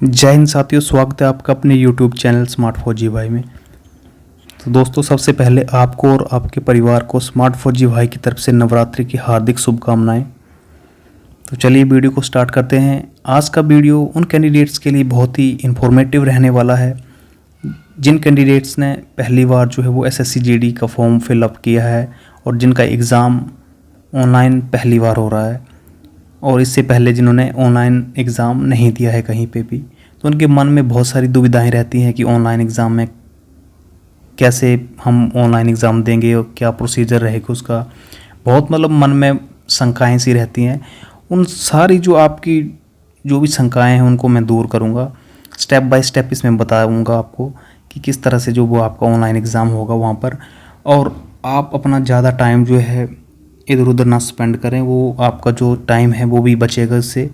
जय हिंद साथियों, स्वागत है आपका अपने YouTube चैनल स्मार्ट फौजी भाई में। तो दोस्तों, सबसे पहले आपको और आपके परिवार को स्मार्ट फौजी भाई की तरफ से नवरात्रि की हार्दिक शुभकामनाएं। तो चलिए वीडियो को स्टार्ट करते हैं। आज का वीडियो उन कैंडिडेट्स के लिए बहुत ही इन्फॉर्मेटिव रहने वाला है जिन कैंडिडेट्स ने पहली बार जो है वो SSC GD का फॉर्म फिलअप किया है और जिनका एग्ज़ाम ऑनलाइन पहली बार हो रहा है, और इससे पहले जिन्होंने ऑनलाइन एग्ज़ाम नहीं दिया है कहीं पे भी। तो उनके मन में बहुत सारी दुविधाएं रहती हैं कि ऑनलाइन एग्ज़ाम में कैसे हम ऑनलाइन एग्ज़ाम देंगे और क्या प्रोसीजर रहेगा उसका। बहुत मन में शंकाएं सी रहती हैं। उन सारी जो आपकी जो भी शंकाएं हैं उनको मैं दूर करूंगा। स्टेप बाय स्टेप इसमें बताऊंगा आपको कि किस तरह से जो वो आपका ऑनलाइन एग्ज़ाम होगा वहाँ पर, और आप अपना ज़्यादा टाइम जो है इधर उधर ना स्पेंड करें। वो आपका जो टाइम है वो भी बचेगा इससे,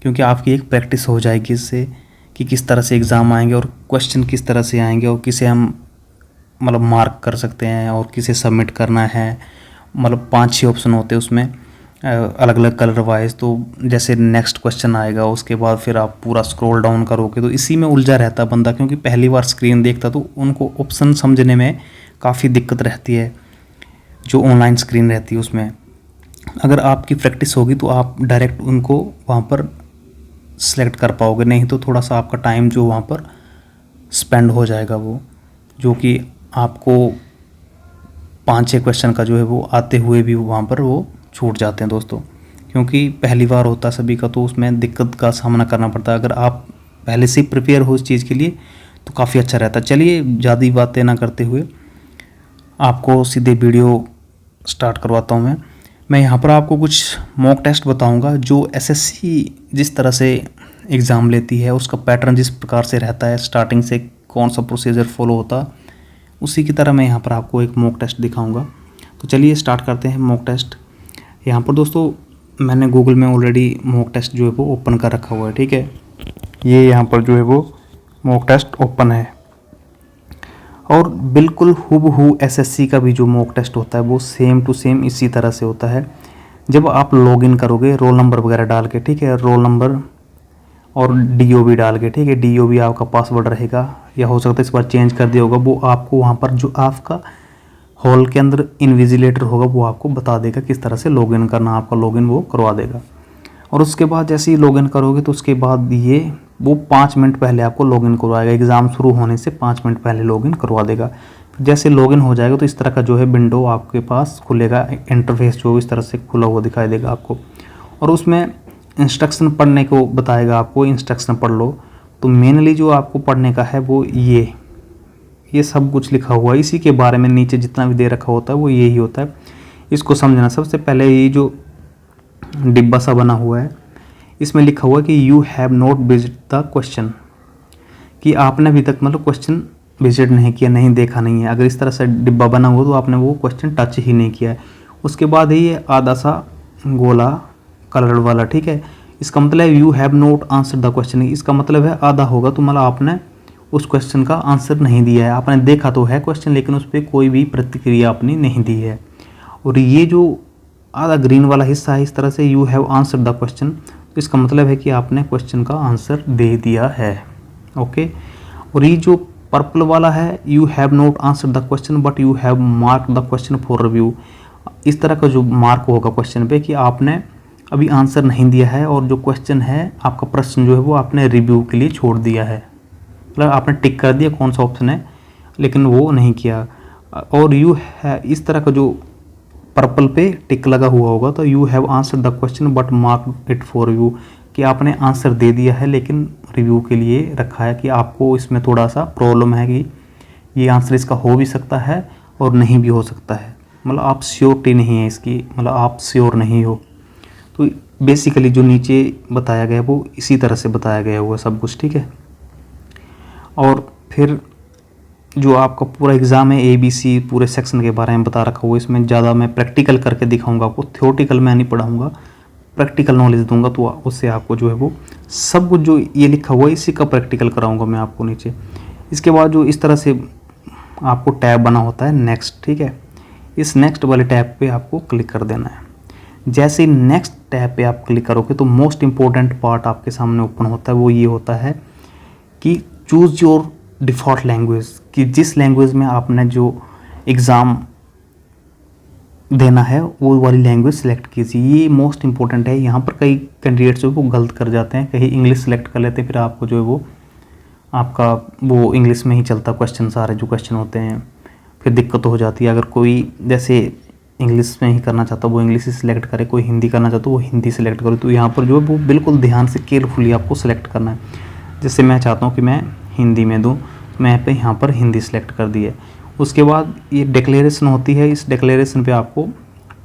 क्योंकि आपकी एक प्रैक्टिस हो जाएगी इससे कि किस तरह से एग्ज़ाम आएंगे और क्वेश्चन किस तरह से आएंगे और किसे हम मार्क कर सकते हैं और किसे सबमिट करना है। 5-6 ऑप्शन होते हैं उसमें अलग अलग कलर वाइज। तो जैसे नेक्स्ट क्वेश्चन आएगा उसके बाद फिर आप पूरा स्क्रॉल डाउन करोगे तो इसी में उलझा रहता बंदा, क्योंकि पहली बार स्क्रीन देखता तो उनको ऑप्शन समझने में काफ़ी दिक्कत रहती है जो ऑनलाइन स्क्रीन रहती है उसमें। अगर आपकी प्रैक्टिस होगी तो आप डायरेक्ट उनको वहाँ पर सेलेक्ट कर पाओगे, नहीं तो थोड़ा सा आपका टाइम जो वहाँ पर स्पेंड हो जाएगा वो, जो कि आपको 5-6 क्वेश्चन का जो है वो आते हुए भी वहाँ पर वो छूट जाते हैं दोस्तों। क्योंकि पहली बार होता सभी का तो उसमें दिक्कत का सामना करना पड़ता है। अगर आप पहले से प्रिपेयर हो इस चीज़ के लिए तो काफ़ी अच्छा रहता है। चलिए ज़्यादा बातें ना करते हुए आपको सीधे वीडियो स्टार्ट करवाता हूँ मैं यहाँ पर आपको कुछ मॉक टेस्ट बताऊंगा जो SSC जिस तरह से एग्ज़ाम लेती है, उसका पैटर्न जिस प्रकार से रहता है, स्टार्टिंग से कौन सा प्रोसीजर फॉलो होता, उसी की तरह मैं यहाँ पर आपको एक मॉक टेस्ट दिखाऊंगा। तो चलिए स्टार्ट करते हैं मॉक टेस्ट। यहाँ पर दोस्तों मैंने गूगल में ऑलरेडी मॉक टेस्ट जो है वो ओपन कर रखा हुआ है, ठीक है। ये यहाँ पर जो है वो मॉक टेस्ट ओपन है और बिल्कुल हूबहू SSC का भी जो मॉक टेस्ट होता है वो सेम टू सेम इसी तरह से होता है। जब आप लॉगिन करोगे रोल नंबर वगैरह डाल के, ठीक है, रोल नंबर और DOB डाल के, ठीक है, DOB आपका पासवर्ड रहेगा, या हो सकता है इस बार चेंज कर दिया होगा। वो आपको वहाँ पर जो आपका हॉल के अंदर इन्विजिलेटर होगा वो आपको बता देगा किस तरह से लॉगिन करना, आपका लॉगिन वो करवा देगा। और उसके बाद जैसे ही लॉगिन करोगे तो उसके बाद वो 5 मिनट पहले आपको लॉगिन करवाएगा। एग्ज़ाम शुरू होने से 5 मिनट पहले लॉगिन करवा देगा। फिर जैसे लॉगिन हो जाएगा तो इस तरह का जो है विंडो आपके पास खुलेगा, इंटरफेस जो इस तरह से खुला हुआ दिखाई देगा आपको, और उसमें इंस्ट्रक्शन पढ़ने को बताएगा आपको, इंस्ट्रक्शन पढ़ लो। तो मेनली जो आपको पढ़ने का है वो ये सब कुछ लिखा हुआ है, इसी के बारे में नीचे जितना भी दे रखा होता है वो यही होता है। इसको समझना सबसे पहले, ये जो डिब्बा सा बना हुआ है इसमें लिखा हुआ है कि you have not visit the question, कि आपने अभी तक क्वेश्चन विजिट नहीं किया, नहीं देखा नहीं है। अगर इस तरह से डिब्बा बना हुआ तो आपने वो क्वेश्चन टच ही नहीं किया है। उसके बाद ये आधा सा गोला कलर वाला, ठीक है, इसका मतलब you have not answer the question, इसका मतलब है आधा होगा तो आपने उस क्वेश्चन का आंसर नहीं दिया है। आपने देखा तो है क्वेश्चन लेकिन उस पर कोई भी प्रतिक्रिया आपने नहीं दी है। और ये जो आधा ग्रीन वाला हिस्सा है इस तरह से you have answer the question, तो इसका मतलब है कि आपने क्वेश्चन का आंसर दे दिया है, ओके। और ये जो पर्पल वाला है you have not answer the question but you have mark the question for review, इस तरह का जो मार्क होगा क्वेश्चन पे कि आपने अभी आंसर नहीं दिया है और जो क्वेश्चन है आपका प्रश्न जो है वो आपने रिव्यू के लिए छोड़ दिया है, मतलब आपने टिक कर दिया कौन सा ऑप्शन है लेकिन वो नहीं किया। और यू है इस तरह का जो पर्पल पे टिक लगा हुआ होगा तो you have answer the question but mark it for review, कि आपने आंसर दे दिया है लेकिन रिव्यू के लिए रखा है, कि आपको इसमें थोड़ा सा प्रॉब्लम है कि ये आंसर इसका हो भी सकता है और नहीं भी हो सकता है, आप श्योरिटी नहीं है इसकी, आप श्योर नहीं हो। तो बेसिकली जो नीचे बताया गया वो इसी तरह से बताया गया हुआ सब कुछ, ठीक है। और फिर जो आपका पूरा एग्ज़ाम है ABC पूरे सेक्शन के बारे में बता रखा हुआ है। इसमें ज़्यादा मैं प्रैक्टिकल करके दिखाऊंगा आपको, थ्योरेटिकल मैं नहीं पढ़ाऊंगा, प्रैक्टिकल नॉलेज दूंगा, तो उससे आपको जो है वो सब कुछ जो ये लिखा हुआ है इसी का प्रैक्टिकल कराऊंगा मैं आपको नीचे। इसके बाद जो इस तरह से आपको टैब बना होता है नेक्स्ट, ठीक है, इस नेक्स्ट वाले टैब पे आपको क्लिक कर देना है। जैसे नेक्स्ट टैब पे आप क्लिक करोगे तो मोस्ट इम्पोर्टेंट पार्ट आपके सामने ओपन होता है, वो ये होता है कि चूज़ योर डिफ़ॉल्ट लैंग्वेज, कि जिस लैंग्वेज में आपने जो एग्ज़ाम देना है वो वाली लैंग्वेज सेलेक्ट कीजिए। ये मोस्ट इंपॉर्टेंट है। यहाँ पर कई कैंडिडेट्स जो वो गलत कर जाते हैं, कहीं इंग्लिश सेलेक्ट कर लेते हैं, फिर आपको जो है वो आपका वो इंग्लिश में ही चलता क्वेश्चन, सारे जो क्वेश्चन होते हैं, फिर दिक्कत हो जाती है। अगर कोई जैसे इंग्लिश में ही करना चाहता है वो इंग्लिश ही सिलेक्ट करे, कोई हिंदी करना चाहता है वो हिंदी सेलेक्ट करे। तो यहाँ पर जो है वो बिल्कुल ध्यान से केयरफुली आपको सेलेक्ट करना है। जैसे मैं चाहता हूँ कि मैं हिंदी में दूँ, तो मैं यहाँ पर हिंदी सेलेक्ट कर दी है। उसके बाद ये डिक्लेरेशन होती है, इस डिक्लेरेशन पे आपको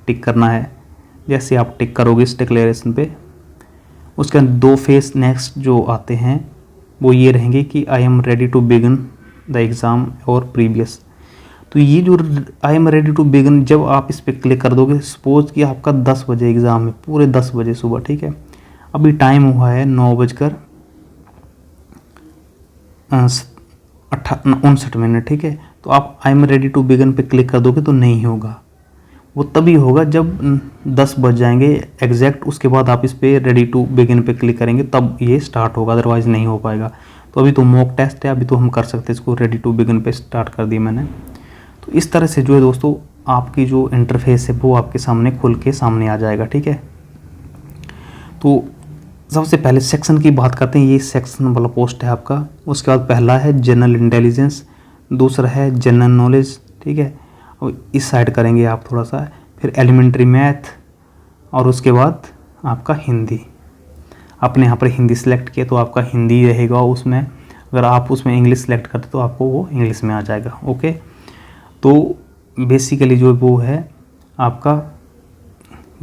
टिक करना है। जैसे आप टिक करोगे इस डिक्लेरेशन पे, उसके अंदर 2 फेज नेक्स्ट जो आते हैं वो ये रहेंगे कि I am ready to begin the exam और प्रीवियस। तो ये जो I am ready to begin, जब आप इस पर क्लिक कर दोगे, सपोज कि आपका 10 बजे एग्ज़ाम है, पूरे 10 बजे सुबह, ठीक है। अभी टाइम हुआ है 9:59, ठीक है। तो आप I am ready to begin पे क्लिक कर दोगे तो नहीं होगा, वो तभी होगा जब 10 बज जाएंगे एग्जैक्ट, उसके बाद आप इस पर रेडी टू बिगिन पे क्लिक करेंगे तब ये स्टार्ट होगा, अदरवाइज़ नहीं हो पाएगा। तो अभी तो मॉक टेस्ट है, अभी तो हम कर सकते हैं इसको, रेडी टू बिगिन पे स्टार्ट कर दिया मैंने। तो इस तरह से जो है दोस्तों आपकी जो इंटरफेस है वो आपके सामने खुल के सामने आ जाएगा, ठीक है। तो सबसे पहले सेक्शन की बात करते हैं, ये सेक्शन वाला पोस्ट है आपका। उसके बाद पहला है जनरल इंटेलिजेंस, दूसरा है जनरल नॉलेज, ठीक है। और इस साइड करेंगे आप थोड़ा सा, फिर एलिमेंट्री मैथ, और उसके बाद आपका हिंदी। आपने यहाँ पर हिंदी सेलेक्ट किया तो आपका हिंदी रहेगा उसमें, अगर आप उसमें इंग्लिश सेलेक्ट करते तो आपको वो इंग्लिश में आ जाएगा, ओके। तो बेसिकली जो वो है आपका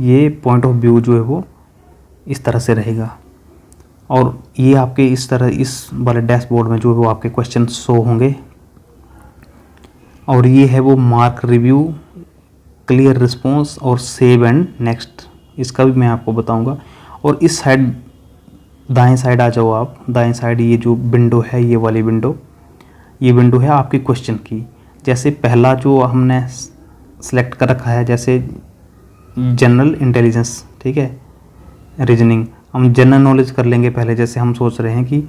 ये पॉइंट ऑफ व्यू जो है वो इस तरह से रहेगा, और ये आपके इस तरह इस वाले डैशबोर्ड में जो है वो आपके क्वेश्चन शो होंगे। और ये है वो मार्क रिव्यू, क्लियर रिस्पॉन्स और सेव एंड नेक्स्ट, इसका भी मैं आपको बताऊंगा। और इस साइड दाएं साइड आ जाओ आप, दाएं साइड ये जो विंडो है, ये वाली विंडो, ये विंडो है आपकी क्वेश्चन की। जैसे पहला जो हमने सेलेक्ट कर रखा है, जैसे जनरल इंटेलिजेंस, ठीक है, रीजनिंग, हम जनरल नॉलेज कर लेंगे पहले। जैसे हम सोच रहे हैं कि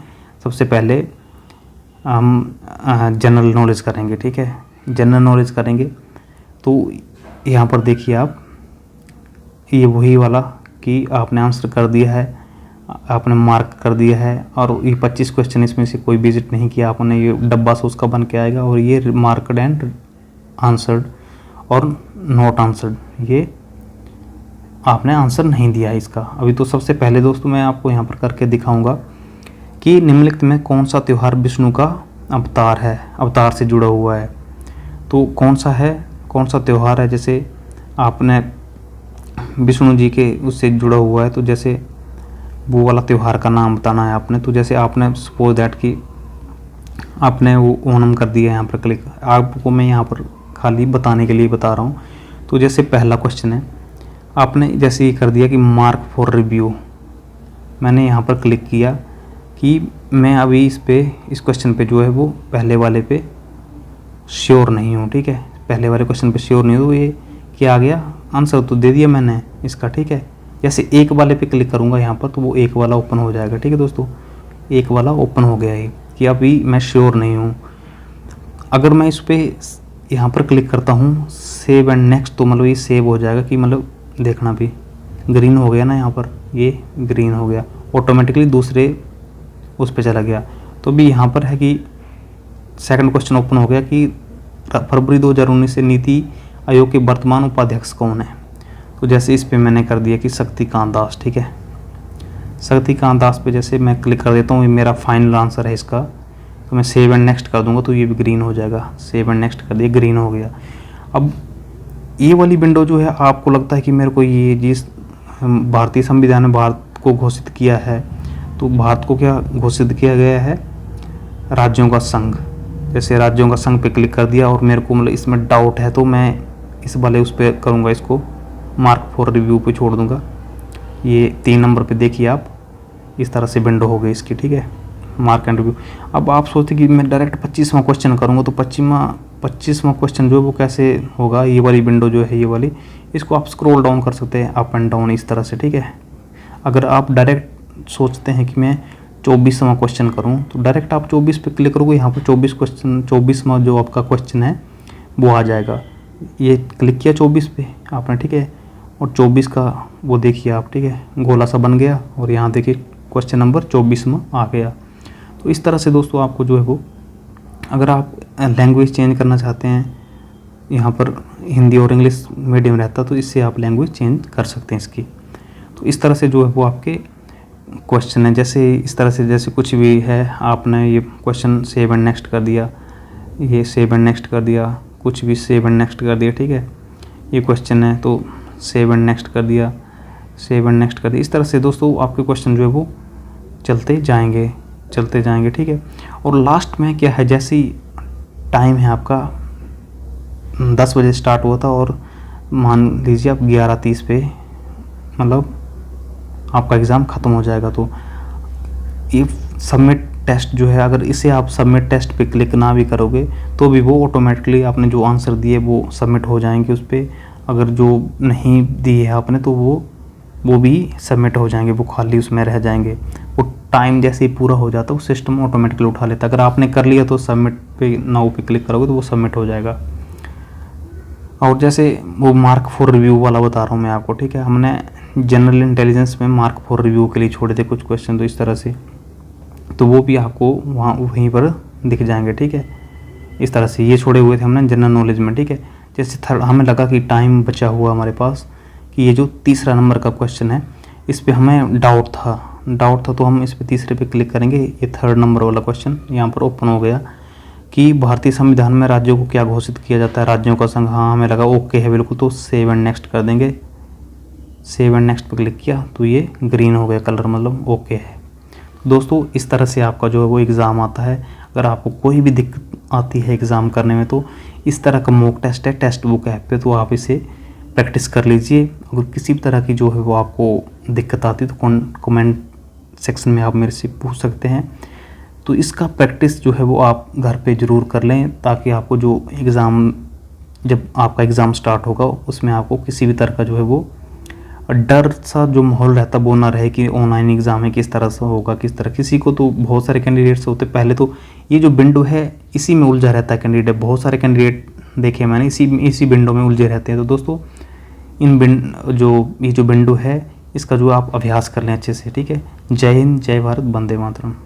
सबसे पहले हम जनरल नॉलेज करेंगे, ठीक है, जनरल नॉलेज करेंगे। तो यहाँ पर देखिए आप, ये वही वाला कि आपने आंसर कर दिया है, आपने मार्क कर दिया है, और ये 25 क्वेश्चन इसमें से कोई विजिट नहीं किया आपने, ये डब्बा से उसका बन के आएगा। और ये मार्कड एंड आंसर्ड और नॉट आंसर्ड, ये आपने आंसर नहीं दिया है इसका अभी। तो सबसे पहले दोस्तों मैं आपको यहाँ पर करके दिखाऊंगा कि निम्नलिखित में कौन सा त्यौहार विष्णु का अवतार है, अवतार से जुड़ा हुआ है। तो कौन सा है, कौन सा त्यौहार है, जैसे आपने विष्णु जी के उससे जुड़ा हुआ है, तो जैसे वो वाला त्यौहार का नाम बताना है आपने। तो जैसे आपने सपोज दैट कि आपने वो ओणम कर दिया, यहाँ पर क्लिक, आपको मैं यहाँ पर खाली बताने के लिए बता रहा हूँ। तो जैसे पहला क्वेश्चन है, आपने जैसे ये कर दिया कि मार्क फॉर रिव्यू, मैंने यहाँ पर क्लिक किया कि मैं अभी इस क्वेश्चन पे जो है वो पहले वाले पे श्योर नहीं हूँ, ठीक है, पहले वाले क्वेश्चन पे श्योर नहीं हूँ। ये क्या आ गया, आंसर तो दे दिया मैंने इसका, ठीक है। जैसे एक वाले पे क्लिक करूँगा यहाँ पर तो वो एक वाला ओपन हो जाएगा, ठीक है दोस्तों, एक वाला ओपन हो गया है कि अभी मैं श्योर नहीं हूँ। अगर मैं इस पर यहाँ पर क्लिक करता हूँ सेव एंड नेक्स्ट, तो मतलब ये सेव हो जाएगा, कि मतलब देखना भी ग्रीन हो गया ना, यहाँ पर ये ग्रीन हो गया, ऑटोमेटिकली दूसरे उस पर चला गया। तो भी यहाँ पर है कि सेकंड क्वेश्चन ओपन हो गया कि फरवरी 2019 से नीति आयोग के वर्तमान उपाध्यक्ष कौन है। तो जैसे इस पे मैंने कर दिया कि शक्तिकांत दास, ठीक है, शक्तिकांत दास पे जैसे मैं क्लिक कर देता हूँ, ये मेरा फाइनल आंसर है इसका। तो मैं सेव एंड नेक्स्ट कर दूंगा तो ये भी ग्रीन हो जाएगा, सेव एंड नेक्स्ट कर दिया, ग्रीन हो गया। अब ये वाली विंडो जो है, आपको लगता है कि मेरे को ये जिस भारतीय संविधान ने भारत को घोषित किया है, तो भारत को क्या घोषित किया गया है, राज्यों का संघ। जैसे राज्यों का संघ पे क्लिक कर दिया और मेरे को मतलब इसमें डाउट है, तो मैं इस वाले उस पर करूँगा, इसको मार्क फॉर रिव्यू पे छोड़ दूँगा। ये 3 नंबर पे देखिए आप, इस तरह से विंडो हो गई इसकी, ठीक है, मार्क एंड रिव्यू। अब आप सोचते कि मैं डायरेक्ट 25वां क्वेश्चन करूँगा, तो 25वां क्वेश्चन जो है वो कैसे होगा। ये वाली विंडो जो है, ये वाली, इसको आप स्क्रॉल डाउन कर सकते हैं, अप एंड डाउन इस तरह से, ठीक है। अगर आप डायरेक्ट सोचते हैं कि मैं 24वां क्वेश्चन करूँ तो डायरेक्ट आप 24 पे क्लिक करोगे, यहाँ पर 24वां जो आपका क्वेश्चन है वो आ जाएगा। ये क्लिक किया 24 पे आपने, ठीक है, और 24 का वो देखिए आप, ठीक है, गोला सा बन गया और यहाँ देखिए क्वेश्चन नंबर 24वां आ गया। तो इस तरह से दोस्तों आपको जो है वो, अगर आप लैंग्वेज चेंज करना चाहते हैं, यहाँ पर हिंदी और इंग्लिश मीडियम रहता तो इससे आप लैंग्वेज चेंज कर सकते हैं इसकी। तो इस तरह से जो है वो आपके क्वेश्चन है, जैसे इस तरह से जैसे कुछ भी है, आपने ये क्वेश्चन सेव एंड नेक्स्ट कर दिया, ये सेव एंड नेक्स्ट कर दिया, कुछ भी सेव एंड नेक्स्ट कर दिया, ठीक है, ये क्वेश्चन है तो सेव एंड नेक्स्ट कर दिया, सेव एंड नेक्स्ट कर दिया। इस तरह से दोस्तों आपके क्वेश्चन जो है वो चलते जाएंगे, ठीक है। और लास्ट में क्या है, जैसे टाइम है आपका 10 बजे स्टार्ट हुआ था और मान लीजिए आप 11:30 पे मतलब आपका एग्ज़ाम ख़त्म हो जाएगा, तो ये सबमिट टेस्ट जो है, अगर इसे आप सबमिट टेस्ट पे क्लिक ना भी करोगे तो भी वो ऑटोमेटिकली आपने जो आंसर दिए वो सबमिट हो जाएंगे उस पर। अगर जो नहीं दिए है आपने तो वो भी सबमिट हो जाएंगे, वो खाली उसमें रह जाएंगे। वो टाइम जैसे ही पूरा हो जाता है वो सिस्टम ऑटोमेटिकली उठा लेता है। अगर आपने कर लिया तो सबमिट पे नाउ पे क्लिक करोगे तो वो सबमिट हो जाएगा। और जैसे वो मार्क फॉर रिव्यू वाला बता रहा हूँ मैं आपको, ठीक है, हमने जनरल इंटेलिजेंस में मार्क फॉर रिव्यू के लिए छोड़े थे कुछ क्वेश्चन, तो इस तरह से तो वो भी आपको वहीं पर दिख जाएंगे, ठीक है। इस तरह से ये छोड़े हुए थे हमने जनरल नॉलेज में, ठीक है। जैसे हमें लगा कि टाइम बचा हुआ हमारे पास कि ये जो तीसरा नंबर का क्वेश्चन है इस पर हमें डाउट था तो हम इस पर तीसरे पे क्लिक करेंगे। ये 3rd नंबर वाला क्वेश्चन यहाँ पर ओपन हो गया कि भारतीय संविधान में राज्यों को क्या घोषित किया जाता है, राज्यों का संघ। हाँ, हमें लगा ओके है बिल्कुल, तो सेव एंड नेक्स्ट कर देंगे। सेव एंड नेक्स्ट पे क्लिक किया तो ये ग्रीन हो गया कलर, मतलब ओके है। दोस्तों इस तरह से आपका जो है वो एग्ज़ाम आता है। अगर आपको कोई भी दिक्कत आती है एग्ज़ाम करने में तो इस तरह का मॉक टेस्ट है टेस्ट बुक ऐप पे, तो आप इसे प्रैक्टिस कर लीजिए। अगर किसी भी तरह की जो है वो आपको दिक्कत आती है तो कमेंट सेक्शन में आप मेरे से पूछ सकते हैं। तो इसका प्रैक्टिस जो है वो आप घर पे ज़रूर कर लें, ताकि आपको जो एग्ज़ाम, जब आपका एग्ज़ाम स्टार्ट होगा उसमें आपको किसी भी तरह का जो है वो डर सा जो माहौल रहता वो ना रहे कि ऑनलाइन एग्ज़ाम है किस तरह से होगा, किस तरह। किसी को तो बहुत सारे कैंडिडेट्स होते, पहले तो ये जो विंडो है इसी में उलझा रहता है कैंडिडेट। बहुत सारे कैंडिडेट देखे मैंने इसी विंडो में उलझे रहते हैं। तो दोस्तों ये जो विंडो है इसका जो आप अभ्यास कर लें अच्छे से, ठीक है। जय हिंद, जय भारत, वंदे मातरम।